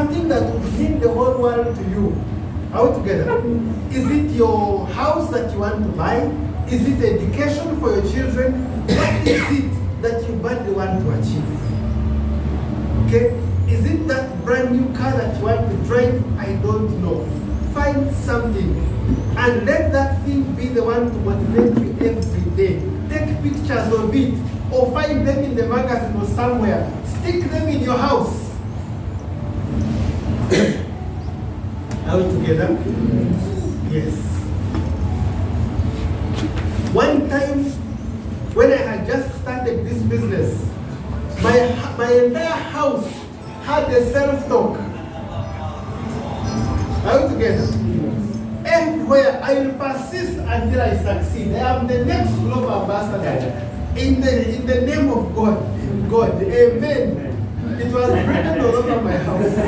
something that would mean the whole world to you. Are we together? Is it your house that you want to buy? Is it education for your children? What is it that you badly want to achieve? Okay? Is it that brand new car that you want to drive? I don't know. Find something and let that thing be the one to motivate you every day. Take pictures of it or find them in the magazine or somewhere. Stick them in your house. Are we together? Yes. One time when I had just started this business, my entire house had a self-talk. Are we together? Everywhere I will persist until I succeed. I am the next global ambassador in the name of God. God, amen. It was written all over my house.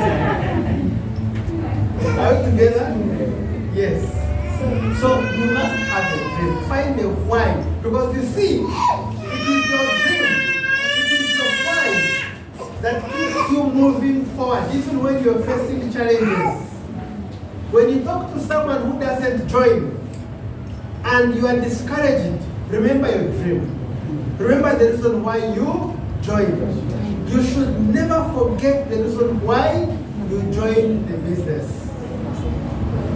Are we together? Yes. So you must have a dream. Find a why. Because you see, it is your dream. It is your why that keeps you moving forward, even when you're facing challenges. When you talk to someone who doesn't join and you are discouraged, remember your dream. Remember the reason why you joined. You should never forget the reason why you joined the business.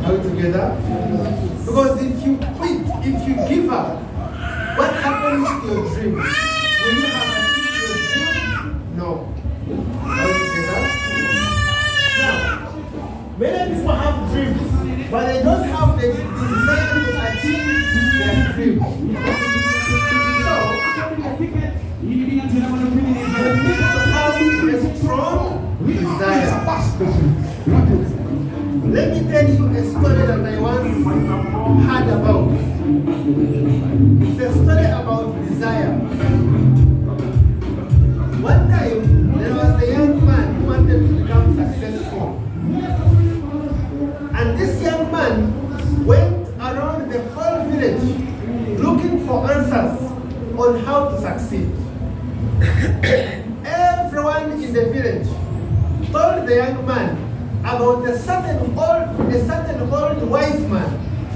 Are we together? Because if you quit, if you give up, what happens to your dream? Will you have achieved your dream? No. Are we together? Now, many people have dreams, but they don't have the desire to achieve their dream. So, you need to have a strong desire. Let me tell you a story that I once heard about. It's a story about desire. One time, there was a young man who wanted to become successful. And this young man went around the whole village looking for answers on how to succeed. Everyone in the village told the young man about a certain old wise man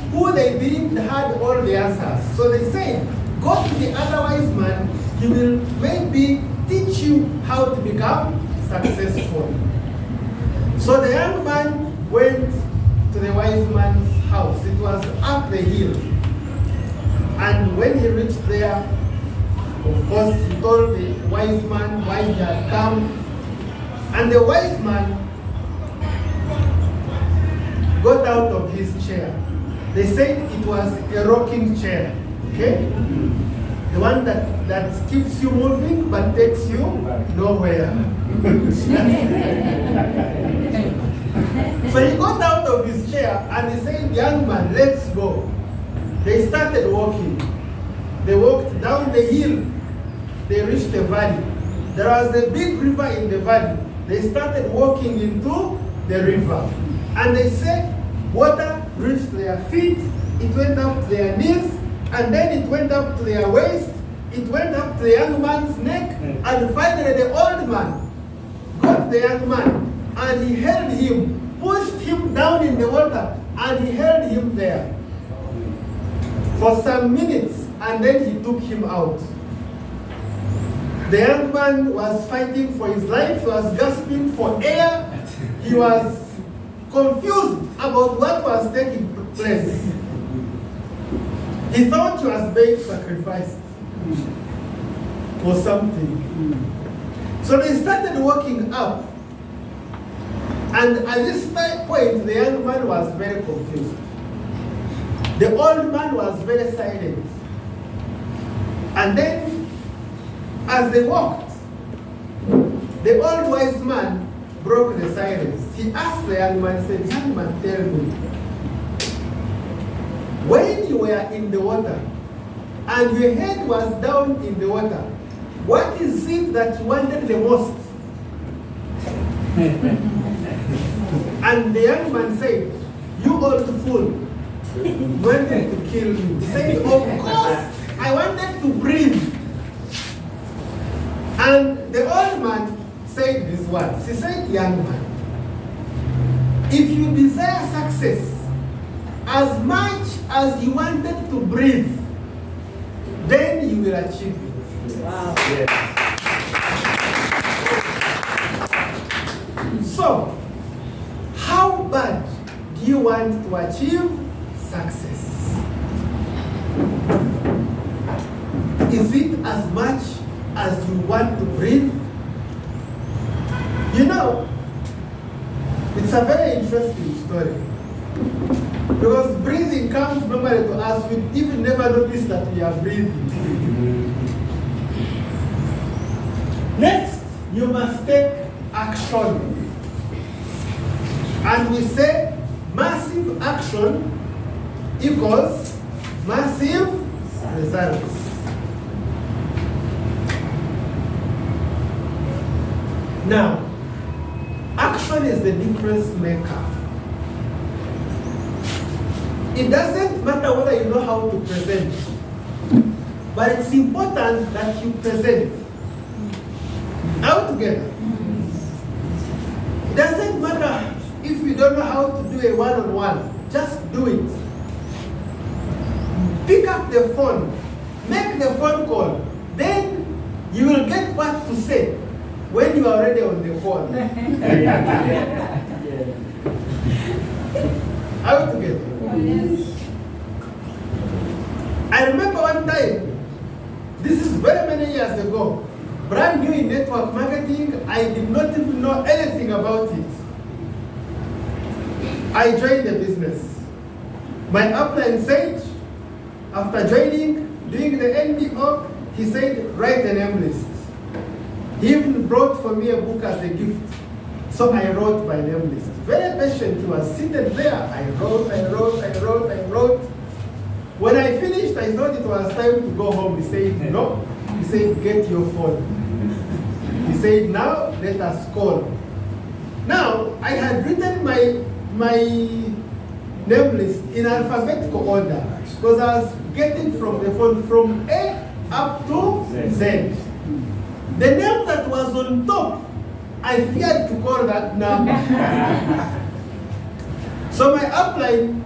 who they believed had all the answers. So they said, go to the other wise man, he will maybe teach you how to become successful. So the young man went to the wise man's house. It was up the hill. And when he reached there, of course, he told the wise man why he had come. And the wise man got out of his chair. They said it was a rocking chair, okay? The one that keeps you moving but takes you nowhere. So he got out of his chair and he said, young man, let's go. They started walking. They walked down the hill. They reached the valley. There was a big river in the valley. They started walking into the river. And they said, water reached their feet, it went up to their knees, and then it went up to their waist, it went up to the young man's neck, and finally the old man got the young man, and he held him, pushed him down in the water, and he held him there for some minutes, and then he took him out. The young man was fighting for his life, he was gasping for air, he was confused about what was taking place. He thought he was being sacrificed for something. So they started walking up. And at this point, the young man was very confused. The old man was very silent. And then, as they walked, the old wise man broke the silence. He asked the young man, said, young man, tell me, when you were in the water and your head was down in the water, what is it that you wanted the most? And the young man said, you old fool, wanted to kill me. He said, of course, I wanted to breathe. And the old man said these words. He said, young man, if you desire success as much as you wanted to breathe, then you will achieve it. Wow. Yes. So, how bad do you want to achieve success? Is it as much as you want to breathe? You know, it's a very interesting story. Because breathing comes normally to us, we even never notice that we are breathing. Next, you must take action. And we say massive action equals massive results. Now, action is the difference maker. It doesn't matter whether you know how to present, but it's important that you present. All together. It doesn't matter if you don't know how to do a one-on-one, just do it. Pick up the phone, make the phone call, then you will get what to say when you are already on the phone. All together. Yes. I remember one time, this is very many years ago, brand new in network marketing, I did not even know anything about it. I joined the business. My upline said, after joining, doing the NDO, he said, write a name list. He even brought for me a book as a gift. So I wrote my name list. Very patient, he was seated there. I wrote. When I finished, I thought it was time to go home. He said, no. He said, get your phone. He said, now let us call. Now, I had written my name list in alphabetical order because I was getting from the phone from A up to Z. The name that was on top, I feared to call that number. So my upline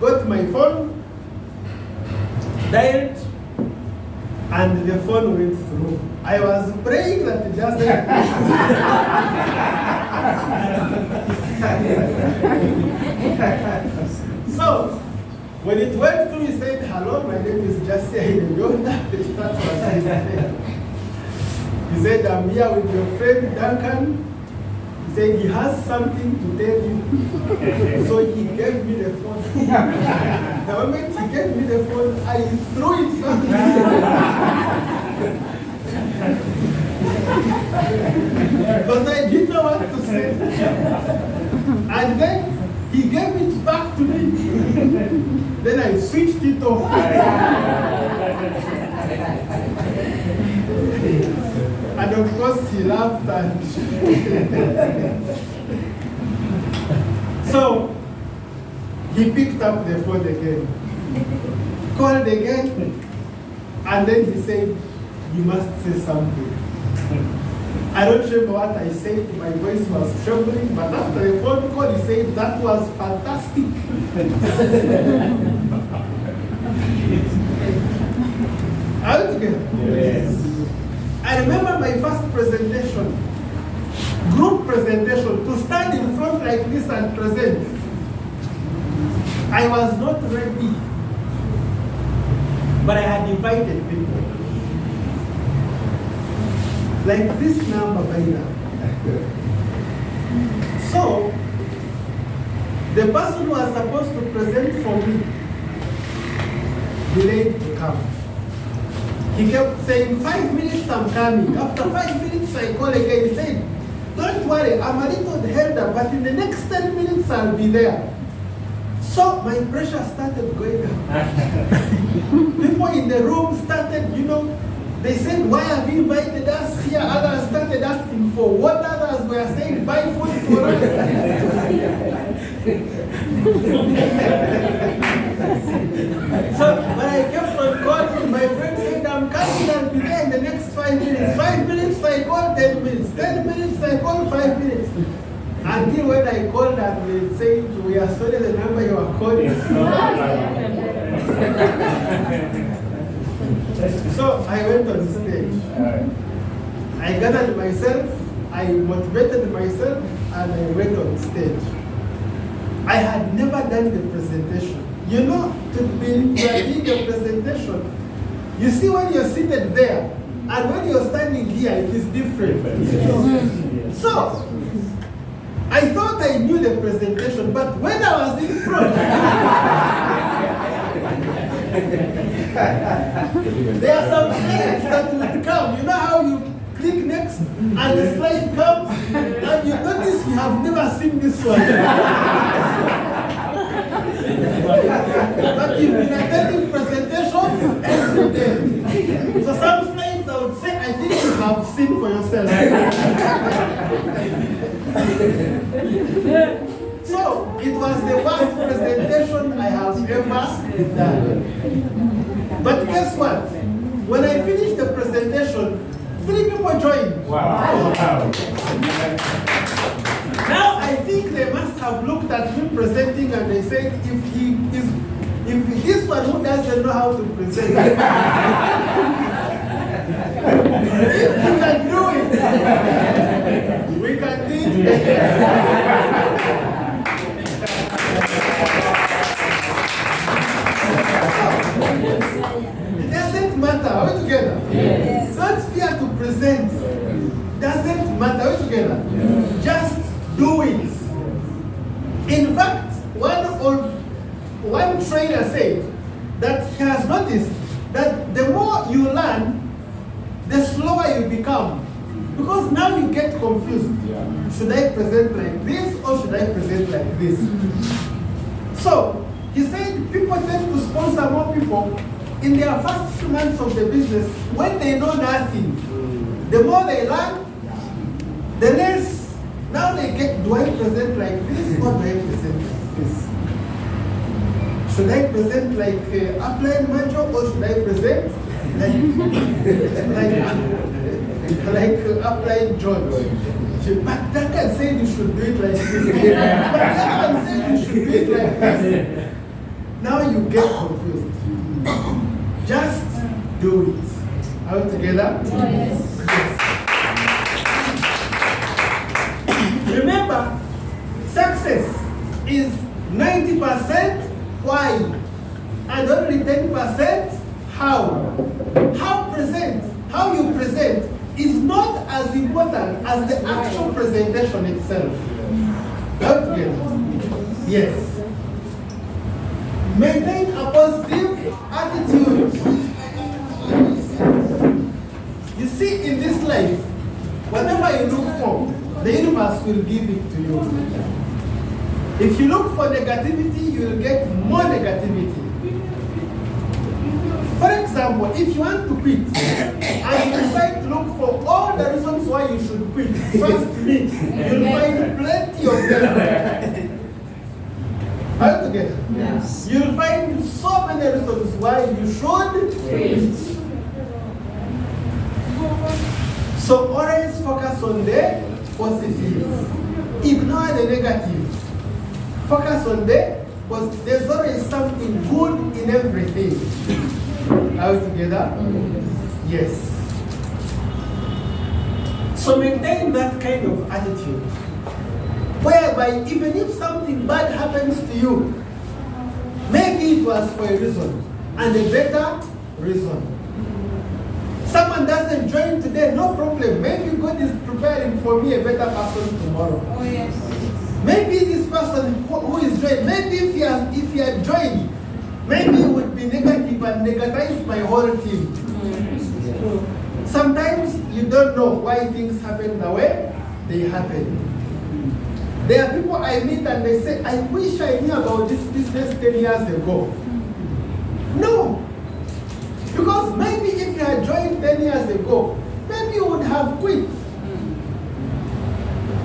got my phone, dialed, and the phone went through. I was praying that it doesn't. So, when it went through, he said, hello, my name is Jesse Ayonda. That was his name. He said, I'm here with your friend Duncan. He said, he has something to tell you. So he gave me the phone. The moment he gave me the phone, I threw it back. Because I didn't know what to say. And then he gave it back to me. Then I switched it off. And of course he laughed and so he picked up the phone again, called again, and then he said, you must say something. I don't remember what I said, my voice was trembling, but after the phone call he said, that was fantastic. All together? Yes. I remember my first presentation, group presentation, to stand in front like this and present. I was not ready, but I had invited people. Like this number by now. So, the person who was supposed to present for me delayed to come. He kept saying, 5 minutes I'm coming. After 5 minutes I call again. He said, don't worry, I'm a little held up, but in the next 10 minutes I'll be there. So my pressure started going up. People in the room started, they said, why have you invited us here? Others started asking for what, others were saying, buy food for us. So when I kept on calling, my friend said, I'm coming, I'll be there in the next 5 minutes. 5 minutes, I call 10 minutes. 10 minutes, I call 5 minutes. Until when I called and they said, we are sorry the number you are calling. So I went on stage. I gathered myself, I motivated myself, and I went on stage. I had never done the presentation. You know, to be doing a presentation, you see when you're seated there, and when you're standing here, it is different. So, I thought I knew the presentation, but when I was in front, there are some slides that will come. You know how you click next, and the slide comes, and you notice you have never seen this one. But you've been attending presentations every day. So some slides I would say, I think you have seen for yourself. So it was the worst presentation I have ever done. But guess what? When I finished the presentation, 3 people joined. Wow. Now I think they must have looked at me presenting and they said, if this one who doesn't know how to present, if he can do it, we can do it. It doesn't matter. Are we together? Yes. Don't fear to present. Doesn't matter. Are we together? Yes. Just do it. In fact, one trainer said that he has noticed that the more you learn, the slower you become. Because now you get confused. Should I present like this or should I present like this? So, he said people tend to sponsor more people in their first few months of the business when they know nothing. The more they learn, the less, now they get, do I present like this or do I present like this? Should I present like upline manager or should I present like upline John? But that can say you should do it like this. But that can say you should do it like this. Now you get confused. Just do it. Are we together? Yes. Remember, success is 90% why and only 10% how. How you present is not as important as the actual presentation itself. Are we together? Yes. Maintain a positive attitude. You see, in this life, whatever you look for, the universe will give it to you. If you look for negativity, you will get more negativity. For example, if you want to quit, and you decide to look for all the reasons why you should quit, trust me, you'll find plenty of them. Are you together? Yes. You'll find so many reasons why you should quit. So always focus on the positive. Ignore the negative. Focus on the positive. There's always something good in everything. Are we together? Yes. So maintain that kind of attitude. Whereby even if something bad happens to you, maybe it was for a reason, and a better reason. Someone doesn't join today, no problem. Maybe God is preparing for me a better person tomorrow. Oh yes. Maybe this person who is joined, maybe if he had joined, maybe he would be negative and negatize my whole team. Sometimes you don't know why things happen the way they happen. There are people I meet and they say, I wish I knew about this business 10 years ago. No. Because maybe if you had joined 10 years ago, maybe you would have quit.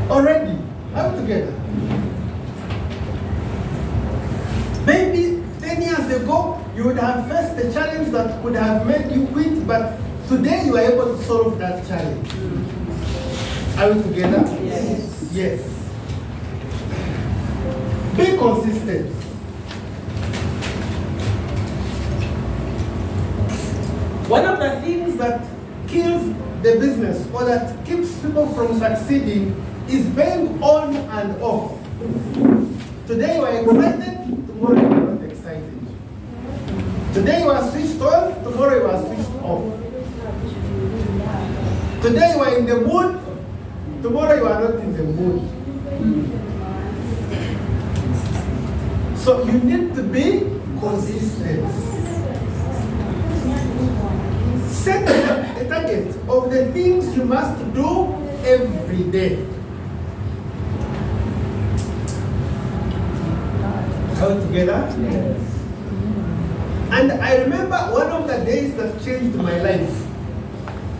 Already. Are we together? Maybe 10 years ago, you would have faced a challenge that could have made you quit, but today you are able to solve that challenge. Are we together? Yes. Yes. Be consistent. One of the things that kills the business or that keeps people from succeeding is being on and off. Today you are excited, tomorrow you are not excited. Today you are switched on, tomorrow you are switched off. Today you are in the mood, tomorrow you are not in the mood. So you need to be consistent. Set a target of the things you must do every day. Are we together? Yes. And I remember one of the days that changed my life.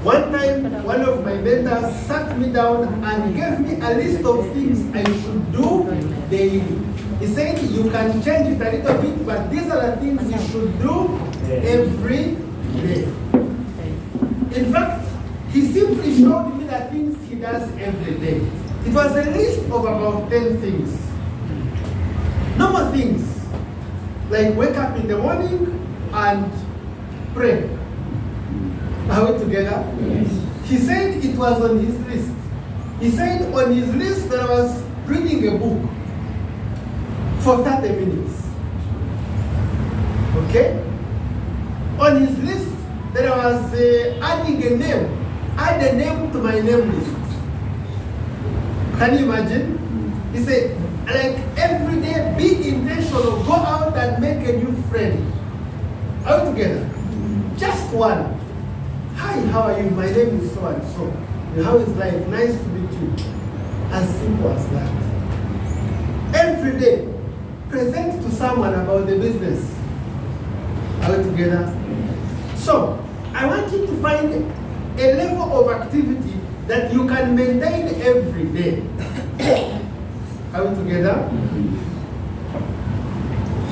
One time, one of my mentors sat me down and gave me a list of things I should do daily. He said, you can change it a little bit, but these are the things you should do every day. In fact, he simply showed me the things he does every day. It was a list of about 10 things. Normal things, like wake up in the morning and pray. Are we together? Yes. He said it was on his list. He said on his list there was reading a book for 30 minutes. Okay? On his list, there was adding a name. Add a name to my name list. Can you imagine? He said, like every day, be intentional. Go out and make a new friend. Are we together? Just one. Hi, how are you? My name is so and so. How is life? Nice to meet you. As simple as that. Every day, present to someone about the business. Are we together? So, I want you to find a level of activity that you can maintain every day. Are we together?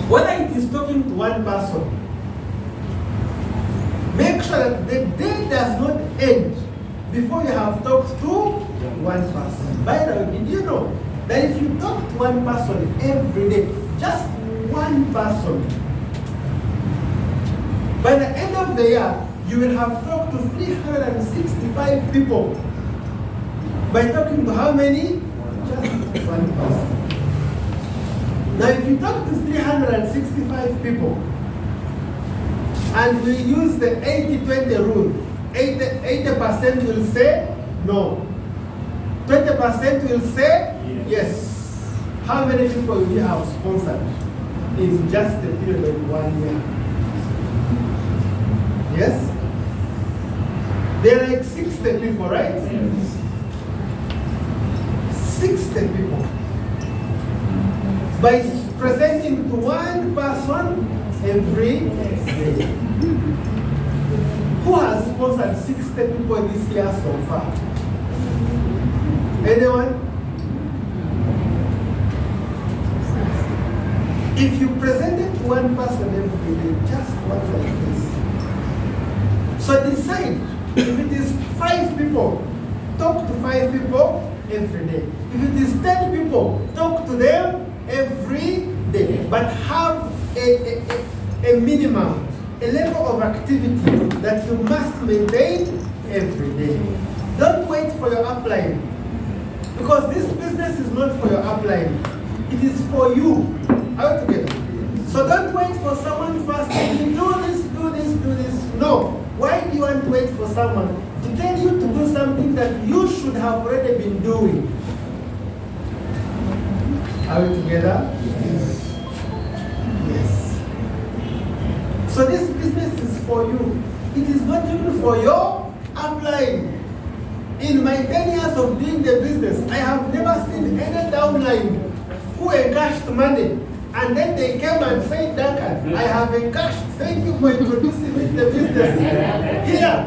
Whether it is talking to one person, make sure that the day does not end before you have talked to one person. By the way, did you know that if you talk to one person every day, just one person, by the end of the year, you will have talked to 365 people. By talking to how many? Just one person. Now, if you talk to 365 people, and we use the 80-20 rule, 80% will say no. 20% will say yes. How many people will you have sponsored in just a period of 1 year? Yes? There are like 60 people, right? Yes. 60 people. By presenting to one person every day. Who has sponsored 60 people this year so far? Anyone? If you present it to one person every day, just one like this. So decide, if it is 5 people, talk to 5 people every day. If it is 10 people, talk to them every day. But have a minimum, a level of activity that you must maintain every day. Don't wait for your upline. Because this business is not for your upline. It is for you. Are we together? So don't wait for someone first to do this, do this, do this. No. Why do you want to wait for someone to tell you to do something that you should have already been doing? Are we together? Yes. Yes. So this business is for you. It is not even for your upline. In my 10 years of doing the business, I have never seen any downline who encashed money and then they came and said, Duncan, I have encashed. Thank you for introducing me to the business. Here.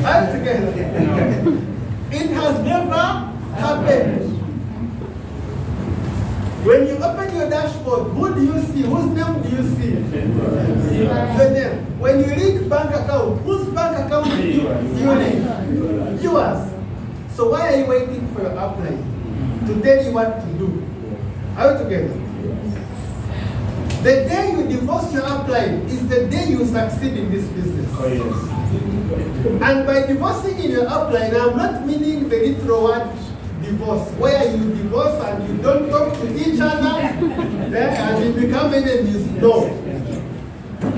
All together. It has never happened. When you open your dashboard, who do you see? Whose name do you see? The name. When you link bank account, whose bank account do you link? Yours. So why are you waiting for your upline to to tell you what to do. Are we together? The day you divorce your upline is the day you succeed in this business. Oh, yes. And by divorcing in your upline, I'm not meaning the literal word divorce, where you divorce and you don't talk to each other and you become enemies. No.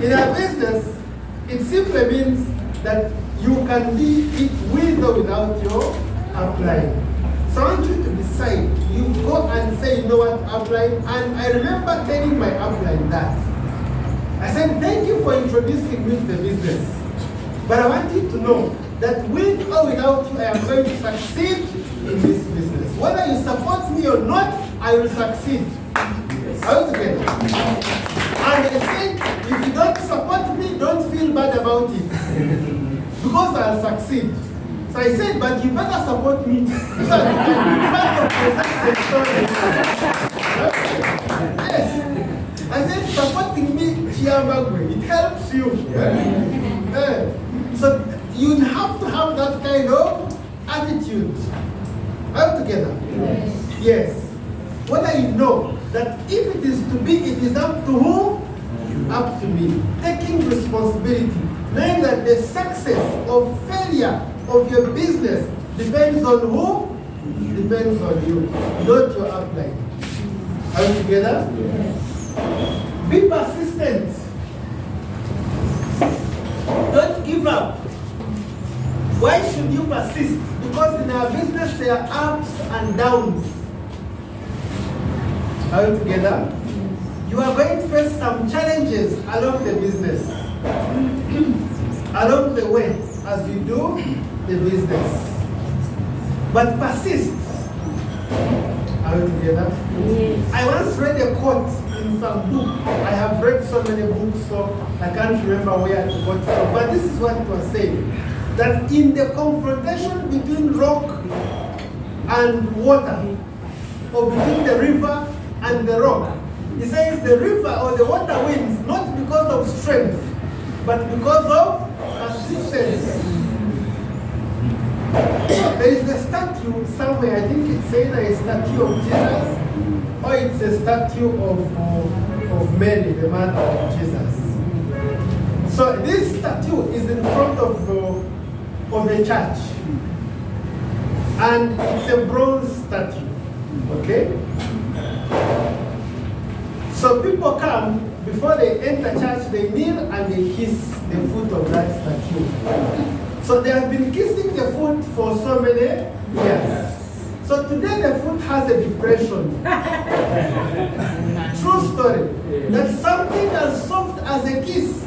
In our business, it simply means that you can be it with or without your upline. So I want you to decide. You go and say, you know what, upline? And I remember telling my upline that. I said, thank you for introducing me to the business. But I want you to know that with or without you, I am going to succeed in this business. Whether you support me or not, I will succeed. Are we together? And I said, if you don't support me, don't feel bad about it. Because I'll succeed. So I said, but you better support me so that you can be part of the success story. Yes. I said, supporting me, Chiambagwe, it helps you. So you have to have that kind of attitude. Are we together? Yes. Yes. Whether you know that if it is to be, it is up to who? Up to me. Taking responsibility. Knowing that the success or failure of your business depends on who? Depends on you, not your upline. Are we together? Yes. Be persistent. Don't give up. Why should you persist? Because in our business there are ups and downs. Are we together? You are going to face some challenges along the business. Along the way, as you do the business. But persist. Are we together? Yes. I once read a quote in some book. I have read so many books, so I can't remember where to quote from. But this is what it was saying. That in the confrontation between rock and water, or between the river and the rock, he says the river or the water wins not because of strength, but because of persistence. There is a statue somewhere, I think it's either a statue of Jesus or it's a statue of Mary, the mother of Jesus. So this statue is in front of a church. And it's a bronze statue. Okay? So people come, before they enter church, they kneel and they kiss the foot of that statue. So they have been kissing the foot for so many years. So today the foot has a depression. True story. That something as soft as a kiss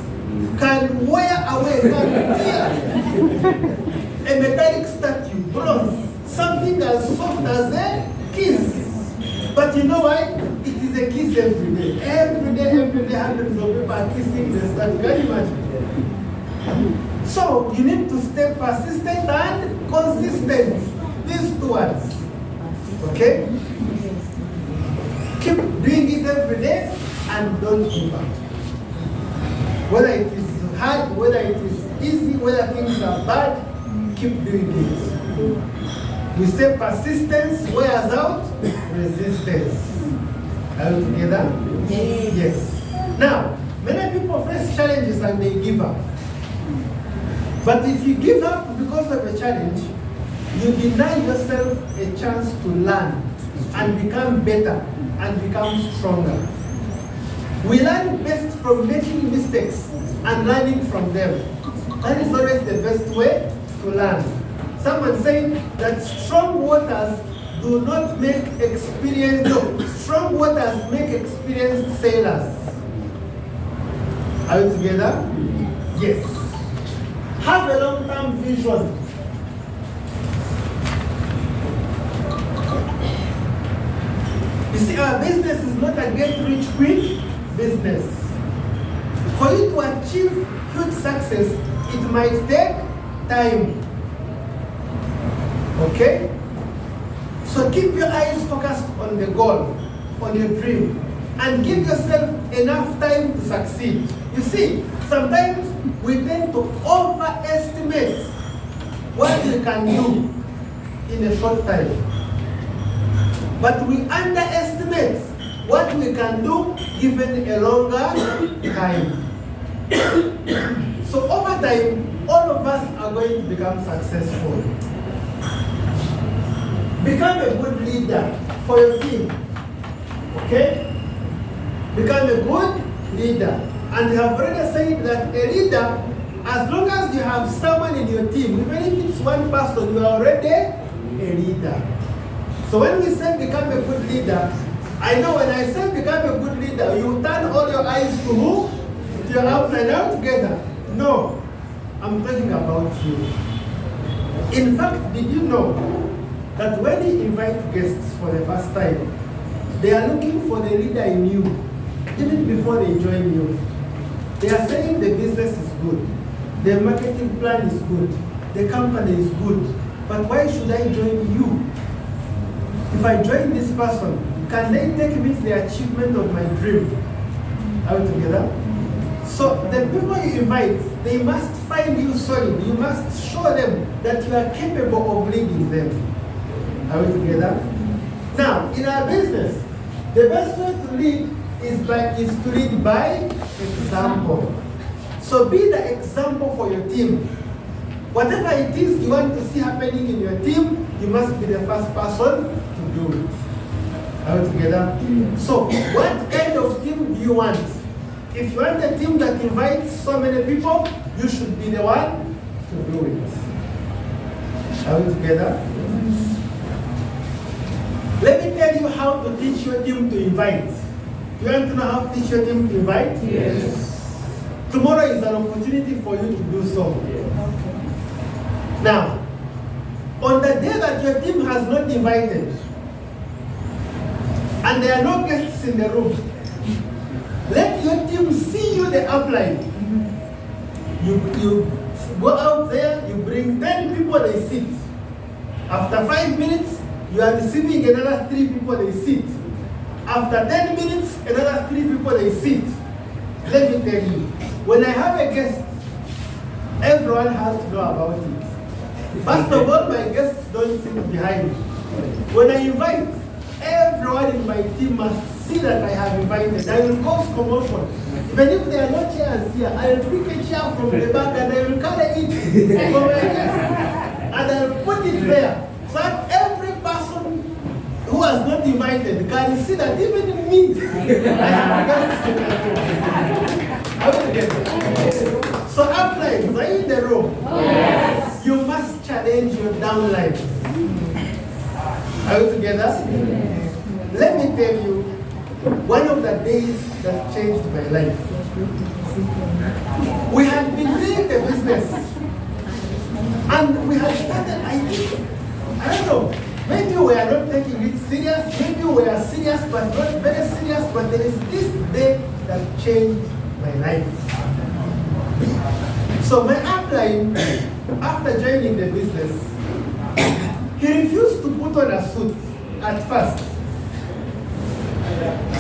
can wear away, can tear a metallic statue, bronze. Something as soft as a kiss. But you know why? It is a kiss every day. Every day, hundreds of people are kissing the statue. Can you imagine? So you need to stay persistent and consistent. These two words. Okay? Keep doing it every day and don't give up. Whether it is hard, whether it is easy, whether things are bad, keep doing it. We say persistence wears out resistance. Are we together? Yes. Yes. Now, many people face challenges and they give up. But if you give up because of a challenge, you deny yourself a chance to learn and become better and become stronger. We learn best from making mistakes and learning from them. That is always the best way to learn. Someone said that strong waters do not make experienced, no, strong waters make experienced sailors. Are we together? Yes. Have a long-term vision. You see, our business is not a get-rich-quick business. For you to achieve huge success, it might take time. Okay? So keep your eyes focused on the goal, on your dream, and give yourself enough time to succeed. You see, sometimes we tend to overestimate what we can do in a short time. But we underestimate what we can do given a longer time. So over time, all of us are going to become successful. Become a good leader for your team. Okay? Become a good leader. And we have already said that a leader, as long as you have someone in your team, even if it's one person, you are already a leader. So when we say become a good leader, I know when I say become a good leader, you turn all your eyes to who? To your upside down together. No, I'm talking about you. In fact, did you know that when you invite guests for the first time, they are looking for the leader in you, even before they join you. They are saying the business is good, the marketing plan is good, the company is good, but why should I join you? If I join this person, can they take me to the achievement of my dream? Are we together? So the people you invite, they must find you solid. You must show them that you are capable of leading them. Are we together? Now, in our business, the best way to lead is to lead by example. So be the example for your team. Whatever it is you want to see happening in your team, you must be the first person to do it. Are we together? So what kind of team do you want? If you want a team that invites so many people, you should be the one to do it. Are we together? Let me tell you how to teach your team to invite. You want to know how to teach your team to invite? Yes. Tomorrow is an opportunity for you to do so. Yes. Now, on the day that your team has not invited, and there are no guests in the room, let your team see you the upline. You go out there, you bring 10 people, they sit. After 5 minutes, you are receiving another 3 people, they sit. After 10 minutes, another 3 people, they sit. Let me tell you, when I have a guest, everyone has to know about it. First of all, my guests don't sit behind. When I invite, everyone in my team must see that I have invited. I will cause commotion. Even if there are no chairs here, I will pick a chair from the back and I will carry it for my guest. And I will put it there. So that every person who has not invited can see that even me, I have guests in my room. So uplines, are you in the room? Yes. You must challenge your downlines. Are we together? Yes. Let me tell you, one of the days that changed my life. We had been doing the business. And we had started, I don't know, maybe we are not taking it serious, maybe we are serious but not very serious, but there is this day that changed my life. So my upline, after joining the business, he refused to put on a suit at first.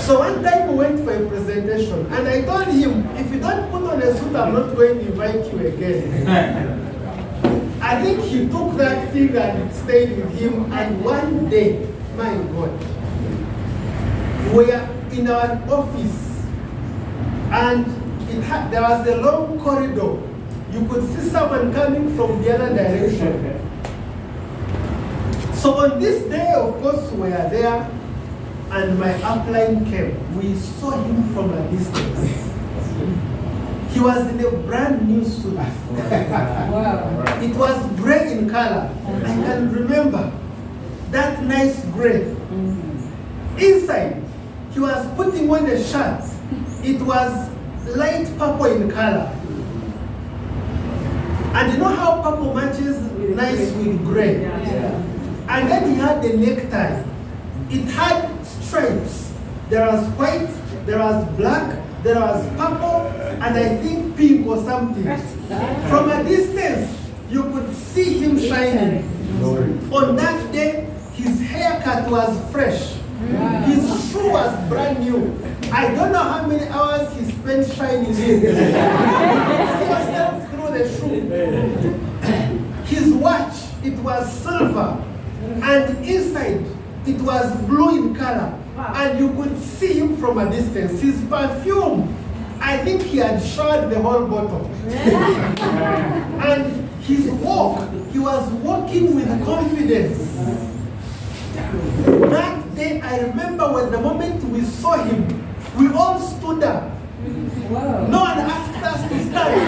So one time we went for a presentation and I told him, if you don't put on a suit, I'm not going to invite you again. I think he took that thing and it stayed with him, and one day, my God, we are in our office and there was a long corridor. You could see someone coming from the other direction. So on this day, of course, we are there and my upline came. We saw him from a distance. He was in a brand new suit. Wow. It was gray in color. I can remember that nice gray. Inside, he was putting on a shirt. It was light purple in color. And you know how purple matches nice with gray? Yeah. And then he had the necktie. It had stripes. There was white, there was black, there was purple, and I think pink or something. From a distance, you could see him shining. On that day, his haircut was fresh. His shoe was brand new. I don't know how many hours he spent shining in. You could see yourself through the shoe. His watch, it was silver. And inside, It was blue in color. Wow. And you could see him from a distance. His perfume, I think he had showered the whole bottle. And his walk, he was walking with confidence. That day, I remember when the moment we saw him, we all stood up. Wow. No one asked us to stand.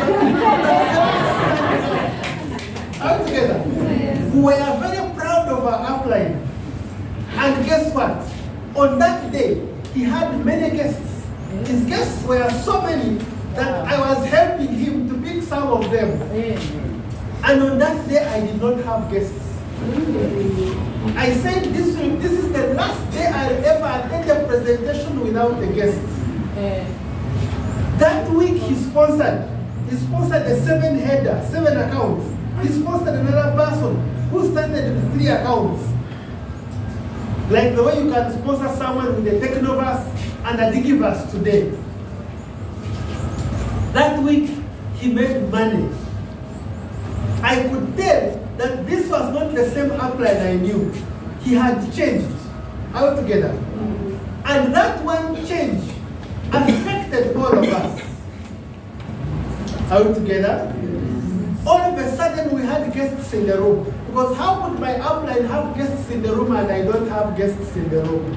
All together. We were very proud of our upline. And guess what? On that day, he had many guests. His guests were so many that I was helping him to pick some of them. And on that day, I did not have guests. I said this is the last day I'll ever attend a presentation without a guest. That week he sponsored a 7-header, 7 accounts. He sponsored another person who started with 3 accounts. Like the way you can sponsor someone with a Technoverse and a Digiverse today. That week he made money. I could tell that this was not the same upline I knew. He had changed altogether. And that one change affected all of us. Altogether. All of a sudden we had guests in the room. Because how could my upline have guests in the room and I don't have guests in the room?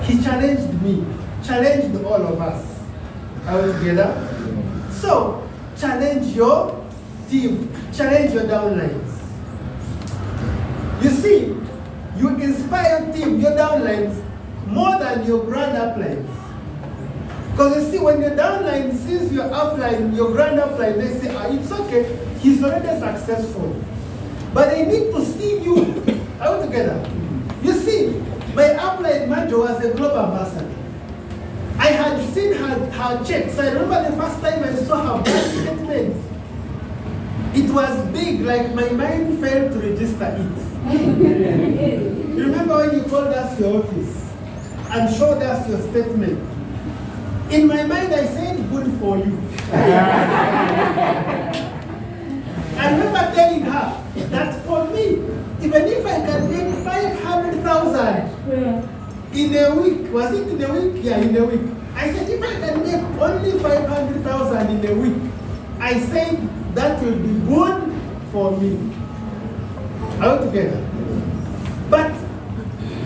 He challenged me, challenged all of us. Altogether. So, challenge your team, challenge your downlines. You see, you inspire your team, your downlines, more than your grand uplines. Because you see, when your downline sees your upline, your grand upline, they say, it's okay, he's already successful. But they need to see you all together. You see, my upline manager was a global ambassador. I had seen her checks. I remember the first time I saw her bank statement. It was big, like my mind failed to register it. You remember when you called us to your office and showed us your statement? In my mind, I said, good for you. I remember telling her that for me, even if I can make 500,000 in a week, was it in a week? Yeah, in a week. I said, if I can make only 500,000 in a week, I said that will be good for me. Altogether. But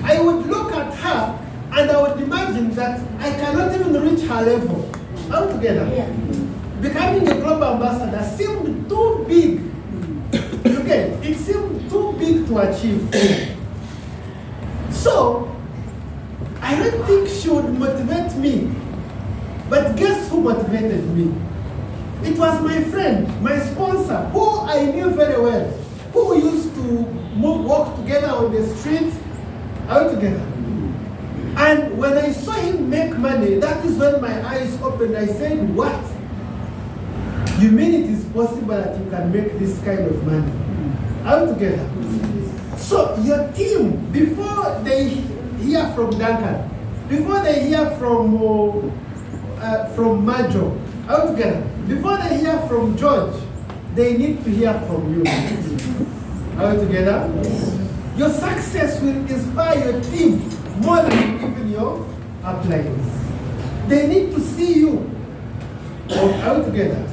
I would look at her and I would imagine that I cannot even reach her level. Altogether. Yeah. Becoming a global ambassador seemed too big. Okay, it seemed too big to achieve. So, I don't think she would motivate me. But guess who motivated me? It was my friend, my sponsor, who I knew very well, who used to walk together on the street, out together. And when I saw him make money, that is when my eyes opened. I said, what? You mean it is possible that you can make this kind of money? Out together. So your team, before they hear from Duncan, before they hear from Majo, out together, before they hear from George, they need to hear from you. Out together? Your success will inspire your team more than even your uplines. They need to see you out together.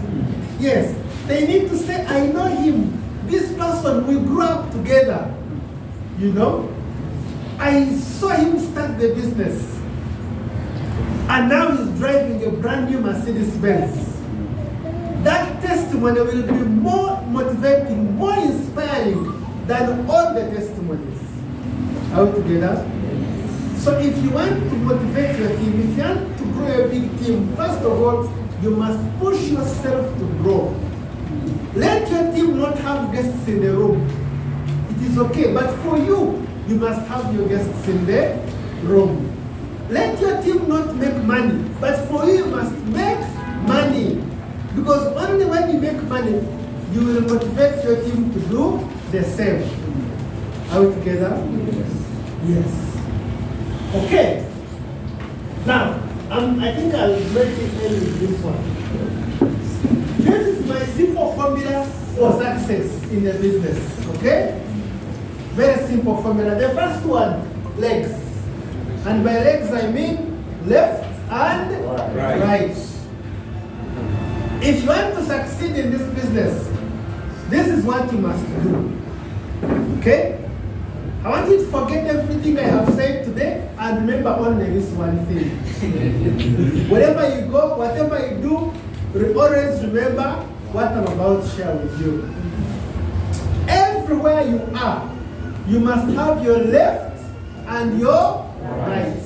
Yes, they need to say, I know him. This person, we grew up together. You know? I saw him start the business. And now he's driving a brand new Mercedes-Benz. That testimony will be more motivating, more inspiring than all the testimonies. Out together? So if you want to motivate your team, if you want to grow a big team, first of all, you must push yourself to grow. Let your team not have guests in the room. It is okay, but for you, you must have your guests in the room. Let your team not make money, but for you, you must make money. Because only when you make money, you will motivate your team to do the same. Are we together? Yes. Okay. Now, I think I'll make it end with this one. This is my simple formula for success in a business. Okay? Very simple formula. The first one, legs. And by legs I mean left and right. If you want to succeed in this business, this is what you must do. Okay? I want you to forget everything I have said today and remember only this one thing. Wherever you go, whatever you do, always remember what I'm about to share with you. Everywhere you are, you must have your left and your right.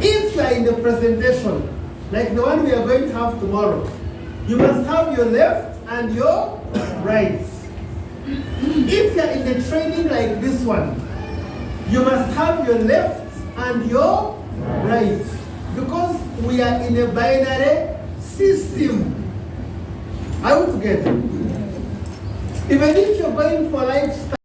If you are in the presentation, like the one we are going to have tomorrow, you must have your left and your right. If you are in the training like this one, you must have your left and your right. Because we are in a binary system. Are we together? Even if you're going for lifestyle,